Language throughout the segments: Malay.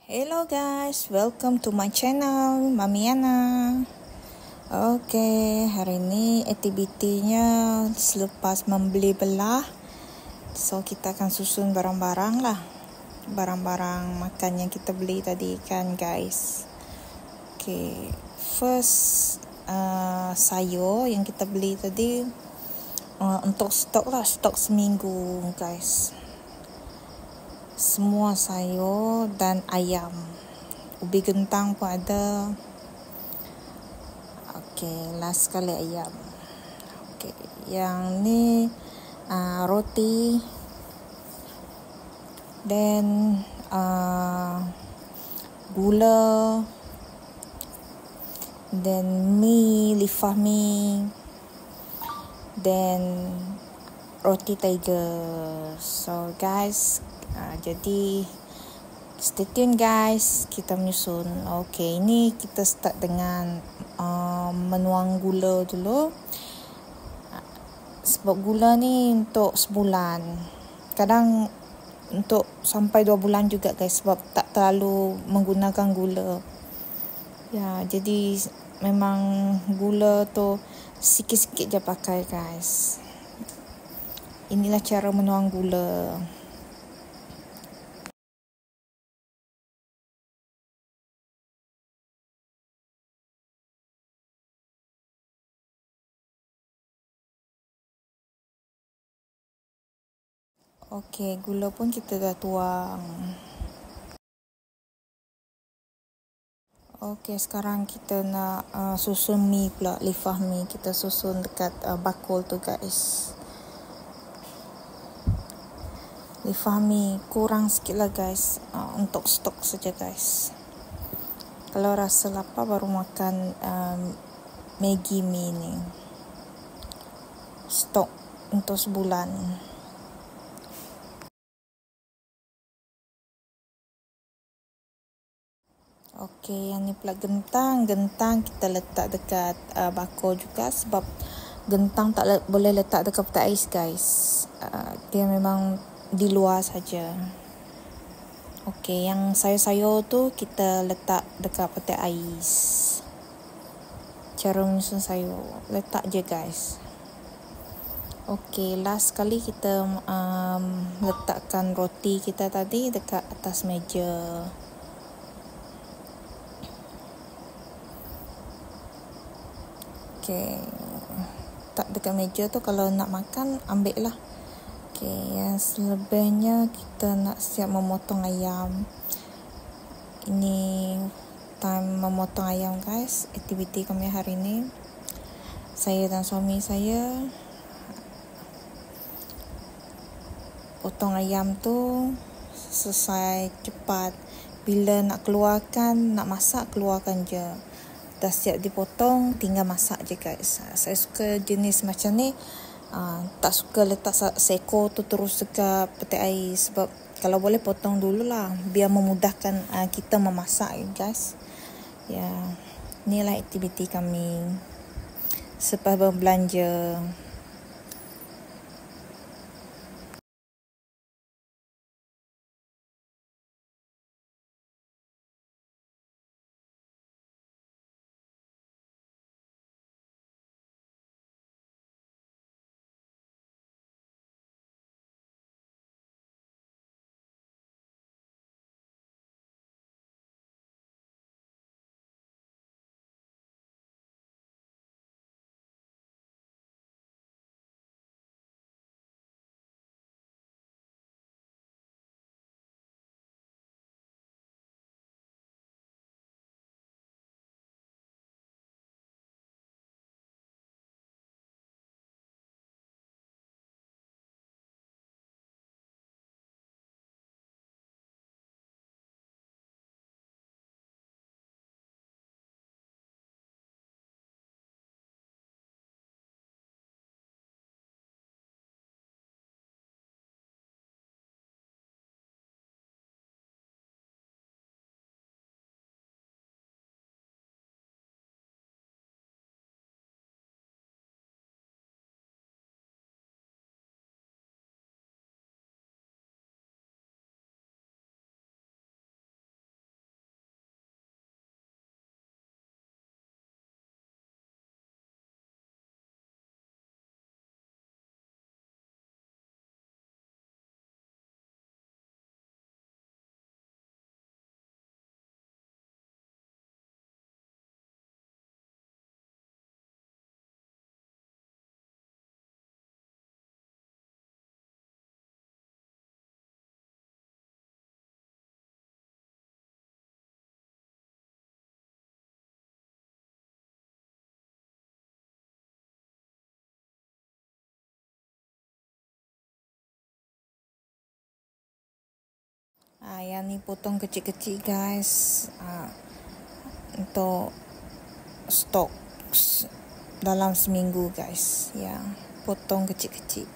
Hello guys, welcome to my channel, Mami Ana. Okay, hari ni aktivitinya selepas membeli belah. So, kita akan susun barang-barang lah. Barang-barang makan yang kita beli tadi kan guys. Okay, first sayur yang kita beli tadi untuk stok lah, stok seminggu guys. Semua sayur dan ayam. Ubi gentang pun ada. Okey, last sekali ayam. Okey, yang ni roti. Then gula. Then lifah mi. Then roti tiger. So guys, jadi stay tune guys, kita menyusun. Okey, ini kita start dengan menuang gula dulu. Sebab gula ni untuk sebulan. Kadang untuk sampai 2 bulan juga guys, sebab tak terlalu menggunakan gula. Ya, jadi memang gula tu sikit-sikit je pakai guys. Inilah cara menuang gula. Okey, gula pun kita dah tuang. Okey, sekarang kita nak susun mi pula, lifah mi. Kita susun dekat bakul tu guys. Lifah mi kurang sikit lah guys, untuk stok saja guys. Kalau rasa lapar baru makan Maggi mi ni. Stok untuk sebulan. Okey, yang ni pula gentang. Gentang kita letak dekat bakul juga, sebab gentang tak boleh letak dekat peti ais guys. Dia memang di luar saja. Okey, yang sayur-sayur tu kita letak dekat peti ais. Cara menyusun sayur, letak je guys. Okey, last sekali kita letakkan roti kita tadi dekat atas meja. Okey, tak dekat meja tu, kalau nak makan ambil lah. Okey, yang selebihnya kita nak siap memotong ayam. Ini time memotong ayam guys, aktiviti kami hari ni. Saya dan suami saya potong ayam tu selesai cepat. Bila nak keluarkan, nak masak, keluarkan je. Dah siap dipotong, tinggal masak je guys. Saya suka jenis macam ni. Tak suka letak seekor tu terus dekat peti ais, sebab kalau boleh potong dululah, biar memudahkan kita memasak guys. Ya, inilah aktiviti kami selepas berbelanja. Yang ni potong kecil-kecil guys, untuk stok dalam seminggu guys. Ya, potong kecil-kecil.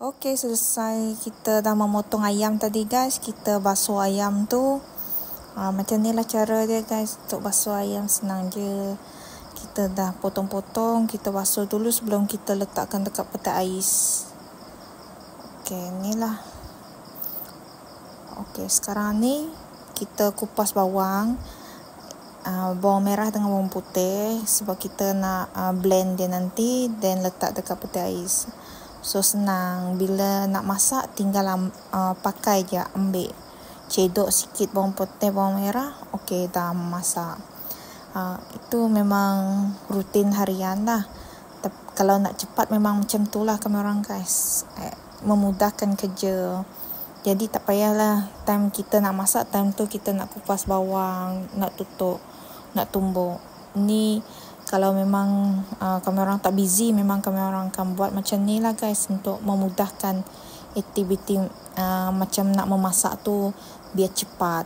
Okey, selesai kita dah memotong ayam tadi guys. Kita basuh ayam tu. Macam ni lah cara dia guys. Untuk basuh ayam senang je. Kita dah potong-potong, kita basuh dulu sebelum kita letakkan dekat peti ais. Okey, ni lah. Okey, sekarang ni kita kupas bawang. Bawang merah dengan bawang putih sebab kita nak blend dia nanti, then letak dekat peti ais. So senang, bila nak masak tinggal pakai je, ambil cedok sikit bawang putih, bawang merah, okey dah masak. Itu memang rutin harian lah. Kalau nak cepat memang macam tu lah kami orang guys, memudahkan kerja. Jadi tak payahlah time kita nak masak, time tu kita nak kupas bawang, nak tutup, nak tumbuk. Ni kalau memang kami orang tak busy, memang kami orang akan buat macam ni lah guys, untuk memudahkan aktiviti macam nak memasak tu biar cepat.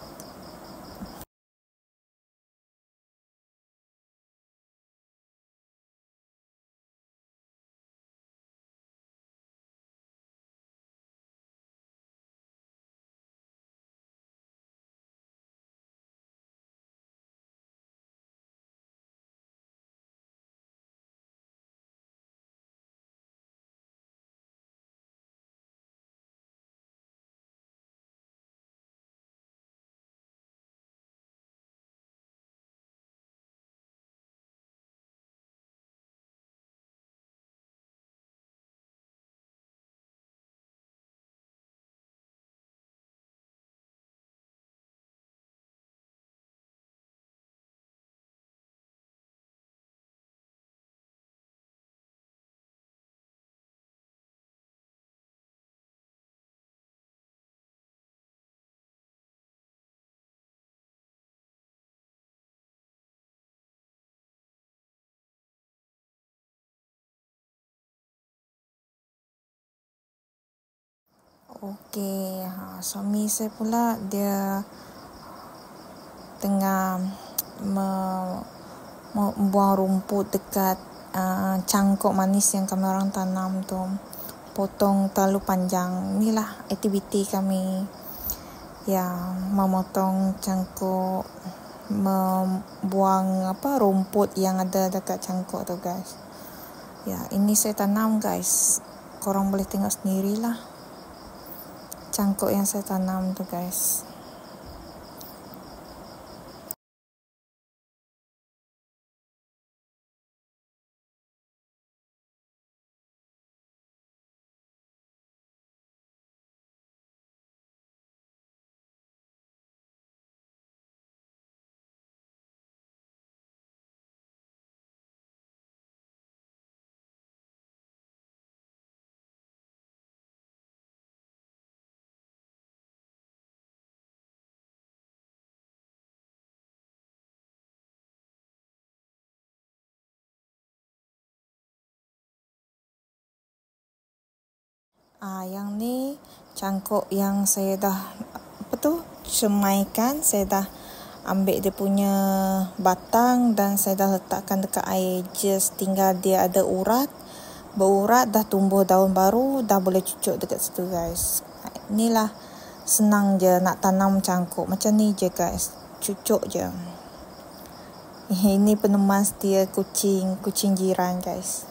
Okey, suami saya pula dia tengah membuang rumput dekat cangkuk manis yang kami orang tanam tu. potong terlalu panjang. Inilah aktiviti kami yang memotong cangkuk, membuang rumput yang ada dekat cangkuk tu guys. Ya, ini saya tanam guys. Korang boleh tengok sendirilah cangkuk yang saya tanam tu guys. Yang ni cangkuk yang saya dah semaikan. Saya dah ambil dia punya batang dan saya dah letakkan dekat air. Just tinggal dia ada urat, berurat, dah tumbuh daun baru, dah boleh cucuk dekat situ guys. Inilah senang je nak tanam cangkuk. Macam ni je guys, cucuk je. Ini peneman setia kucing jiran guys.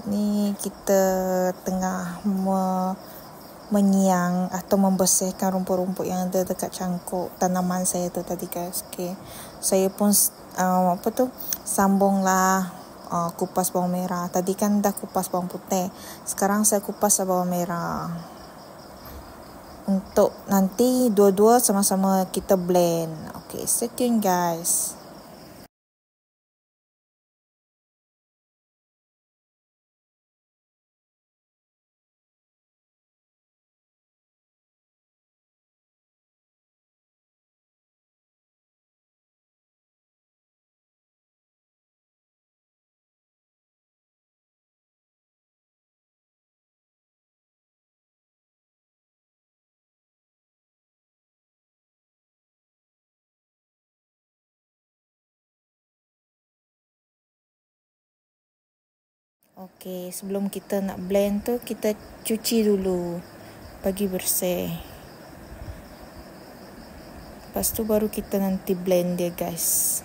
Ni kita tengah menyiang atau membersihkan rumput-rumput yang ada dekat cangkuk tanaman saya tu tadi guys. Okay. Saya pun sambunglah kupas bawang merah. Tadi kan dah kupas bawang putih. Sekarang saya kupas bawang merah. Untuk nanti dua-dua sama-sama kita blend. Okay, stay tune guys. Okey, sebelum kita nak blend tu, kita cuci dulu. Bagi bersih. Lepas tu baru kita nanti blend dia guys.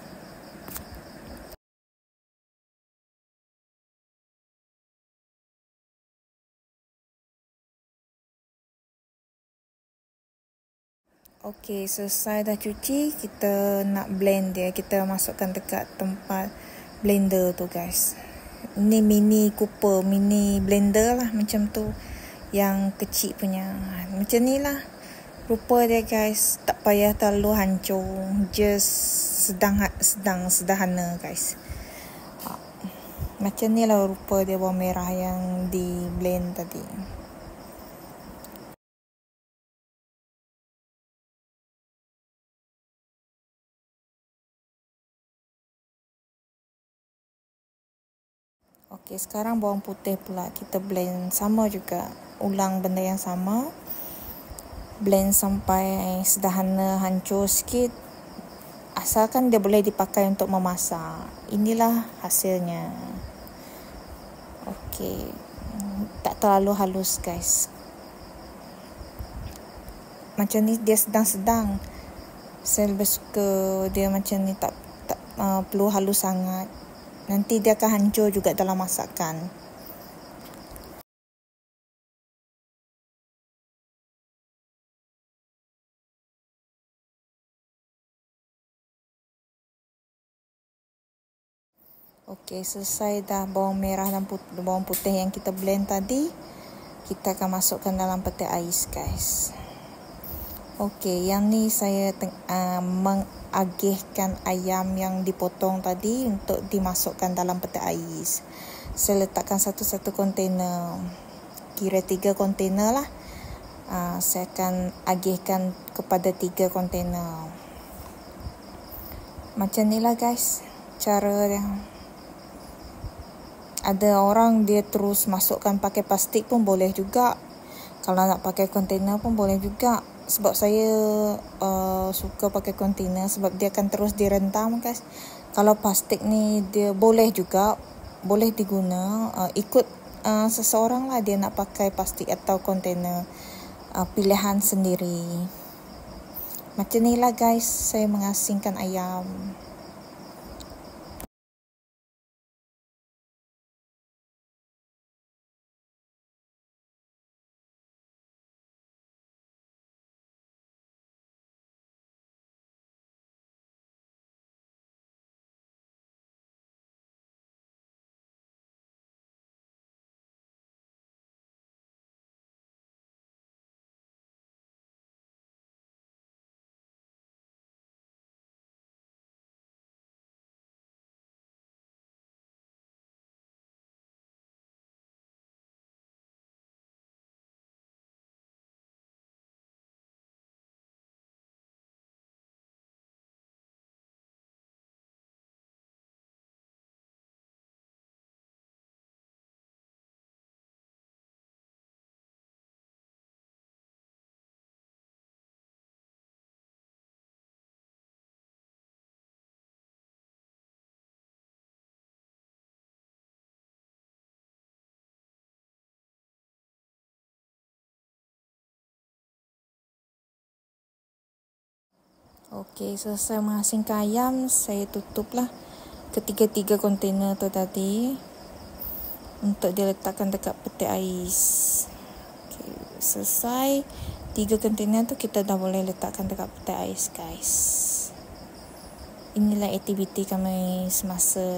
Okey, selesai dah cuci, kita nak blend dia. Kita masukkan dekat tempat blender tu guys. Ini mini blender lah macam tu, yang kecil punya. Macam ni lah rupa dia guys. Tak payah terlalu hancur, just sederhana guys. Macam ni lah rupa dia bawang merah yang di blend tadi. Okey, sekarang bawang putih pula kita blend sama juga. Ulang benda yang sama. Blend sampai sederhana, hancur sikit. Asalkan dia boleh dipakai untuk memasak. Inilah hasilnya. Okey. Tak terlalu halus guys. Macam ni dia sedang-sedang. Saya lebih suka dia macam ni, tak perlu halus sangat. Nanti dia akan hancur juga dalam masakan. Okey, selesai dah bawang merah dan bawang putih yang kita blend tadi. Kita akan masukkan dalam peti ais guys. Okey, yang ni saya mengagihkan ayam yang dipotong tadi untuk dimasukkan dalam peti ais. Saya letakkan satu-satu kontainer. Kira 3 kontainer lah. Saya akan agihkan kepada 3 kontainer. Macam ni lah guys cara dia. Ada orang dia terus masukkan pakai plastik pun boleh juga. Kalau nak pakai kontainer pun boleh juga. Sebab saya suka pakai kontainer sebab dia akan terus direntam guys. Kalau plastik ni dia boleh juga, boleh diguna ikut seseorang lah dia nak pakai plastik atau kontainer pilihan sendiri. Macam ni lah guys, saya mengasingkan ayam. Okey, selesai mengasingkan ayam, saya tutuplah ketiga-tiga kontainer tu tadi untuk diletakkan dekat peti ais. Okey, selesai 3 kontainer tu kita dah boleh letakkan dekat peti ais guys. Inilah aktiviti kami semasa